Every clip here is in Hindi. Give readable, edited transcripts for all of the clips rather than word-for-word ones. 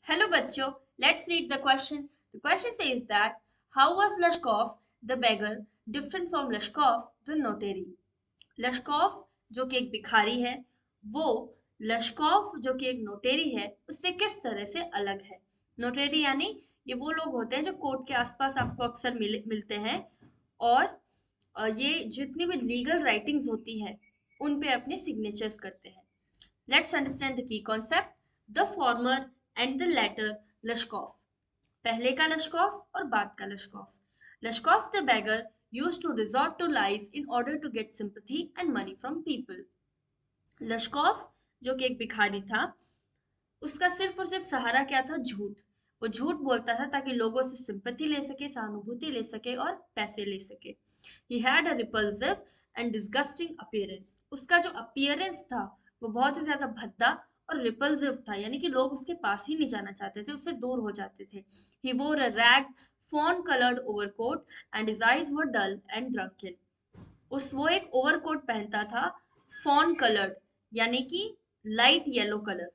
Hello बच्चों, let's read the question. The question says that how was Lashkov the beggar different from Lashkov the notary? लश्कोफ जो कि एक भिखारी है, वो लश्कोफ जो कि एक नोटेरी है, उससे किस तरह से अलग है? नोटेरी यानी ये वो लोग होते हैं जो कोर्ट के आसपास आपको अक्सर मिलते हैं और ये जितनी भी लीगल राइटिंग्स होती है उन पे अपने सिग्नेचर्स करते हैं. Let's understand the key concept. The former and the latter Lashkov. पहले का लश्कोफ और बाद का लश्कोफ. Lashkov the beggar used to resort to lies in order to get sympathy and money from people. लश्कोफ जो कि एक भिखारी था, उसका सिर्फ और सिर्फ सहारा क्या था? झूठ. वो झूठ बोलता था ताकि लोगों से सिंपैथी ले सके, सहानुभूति ले सके और पैसे ले सके. He had a repulsive and disgusting appearance. उसका जो appearance था वो बहुत ही ज्यादा भद्दा और रिपल्सिव था, यानी कि लोग उसके पास ही नहीं जाना चाहते थे, उससे दूर हो जाते थे. He wore a ragged fawn colored overcoat and his eyes were dull and drunken. वो एक ओवरकोट पहनता था, फॉन कलर्ड यानी कि लाइट येलो कलर,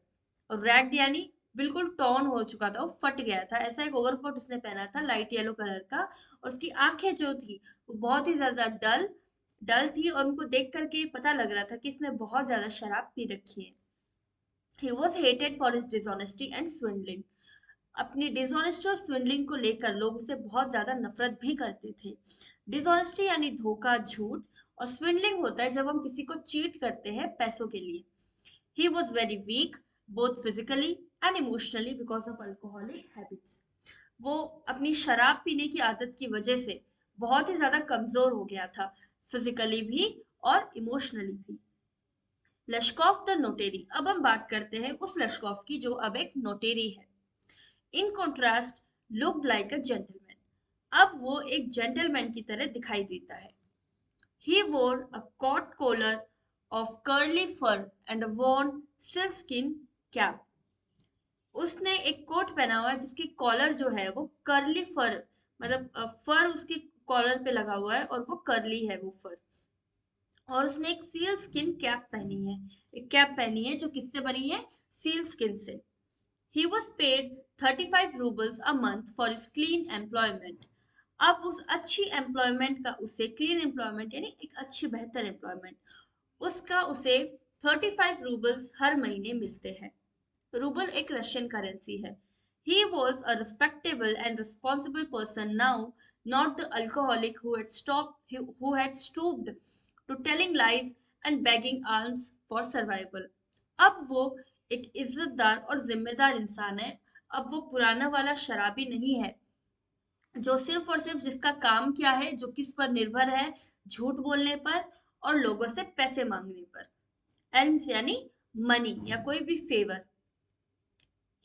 और रैग्ड यानी बिल्कुल टॉन हो चुका था, वो फट गया था, ऐसा एक ओवरकोट उसने पहना था लाइट येलो कलर का. और उसकी आंखें जो थी वो बहुत ही ज्यादा डल डल थी और उनको देख करके पता लग रहा था कि इसने बहुत ज्यादा शराब पी रखी है. He was hated for his dishonesty and swindling. अपनी डिसऑनेस्टी और स्विंडलिंग को लेकर लोग उसे बहुत ज्यादा नफरत भी करते थे. डिसऑनेस्टी यानी धोखा, झूठ, और स्विंडलिंग होता है जब हम किसी को चीट करते हैं पैसों के लिए. He was very weak both physically and emotionally because of alcoholic habits. वो अपनी शराब पीने की आदत की वजह से बहुत ही ज्यादा कमजोर हो गया था, फिजिकली भी और इमोशनली भी. लश्कोफ द नोटेरी. अब हम बात करते हैं उस लश्कोफ की जो अब एक नोटेरी है. In contrast looked like a gentleman. अब वो एक जेंटलमैन की तरह दिखाई देता है. He wore a coat collar of curly fur and a worn sealskin cap. उसने एक कोट पहना हुआ है जिसकी कॉलर जो है वो कर्ली फर, मतलब फर उसकी कॉलर पे लगा हुआ है और वो कर्ली है वो फर. और उसने एक सील स्किन कैप पहनी है. एक कैप पहनी है जो किससे बनी है? सील स्किन से. He was paid 35 rubles a month for his clean employment. अब उस अच्छी एम्प्लॉयमेंट का उसे, क्लीन एम्प्लॉयमेंट यानी एक अच्छी बेहतर एम्प्लॉयमेंट, उसका उसे 35 रूबल्स हर महीने मिलते हैं. रूबल एक रशियन करेंसी है. He was a respectable and responsible person now, not the alcoholic who had stooped to telling lies and begging alms for survival. अब वो एक इज्जतदार और जिम्मेदार इंसान है. अब वो पुराना वाला शराबी नहीं है जो सिर्फ और सिर्फ जिसका काम क्या है, जो किस पर निर्भर है? झूठ बोलने पर और लोगों से पैसे मांगने पर. एल्म्स यानी मनी या कोई भी favour.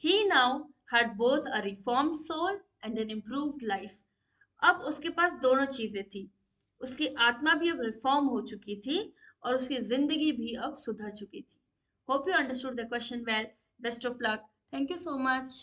He now had both a reformed soul and an improved life. अब उसके पास दोनों चीजें थी. उसकी आत्मा भी अब रिफॉर्म हो चुकी थी और उसकी जिंदगी भी अब सुधर चुकी थी. Hope you understood the question well. Best of luck. Thank you so much.